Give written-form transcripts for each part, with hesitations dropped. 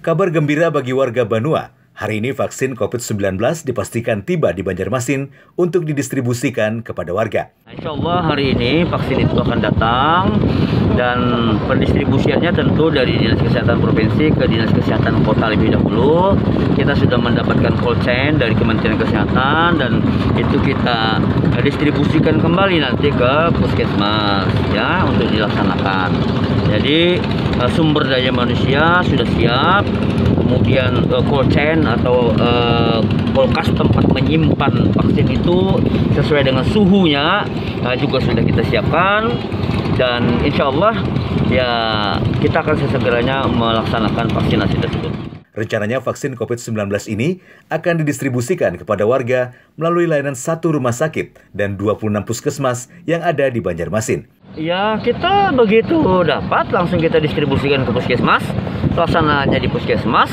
Kabar gembira bagi warga Banua. Hari ini vaksin COVID-19 dipastikan tiba di Banjarmasin untuk didistribusikan kepada warga. Insya Allah hari ini vaksin itu akan datang dan pendistribusiannya tentu dari Dinas Kesehatan Provinsi ke Dinas Kesehatan Kota lebih dahulu. Kita sudah mendapatkan cold chain dari Kementerian Kesehatan dan itu kita distribusikan kembali nanti ke puskesmas ya untuk dilaksanakan. Jadi sumber daya manusia sudah siap, kemudian cold chain atau kulkas tempat menyimpan vaksin itu sesuai dengan suhunya juga sudah kita siapkan, dan insya Allah ya kita akan sesegeranya melaksanakan vaksinasi tersebut. Rencananya vaksin COVID-19 ini akan didistribusikan kepada warga melalui layanan 1 rumah sakit dan 26 puskesmas yang ada di Banjarmasin. Ya, kita begitu dapat langsung kita distribusikan ke puskesmas, pelaksanaannya di puskesmas.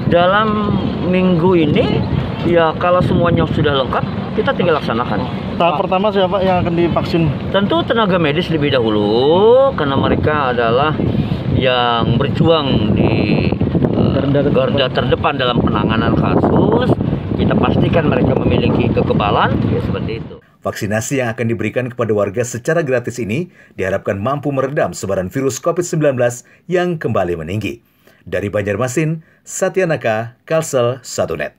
Dalam minggu ini, ya kalau semuanya sudah lengkap, kita tinggal laksanakan. Tahap pertama siapa yang akan divaksin? Tentu tenaga medis lebih dahulu, karena mereka adalah yang berjuang di garda terdepan dalam penanganan kasus. Kita pastikan mereka memiliki kekebalan, ya seperti itu. Vaksinasi yang akan diberikan kepada warga secara gratis ini diharapkan mampu meredam sebaran virus COVID-19 yang kembali meninggi. Dari Banjarmasin, Satyanaka, Kalsel 1net.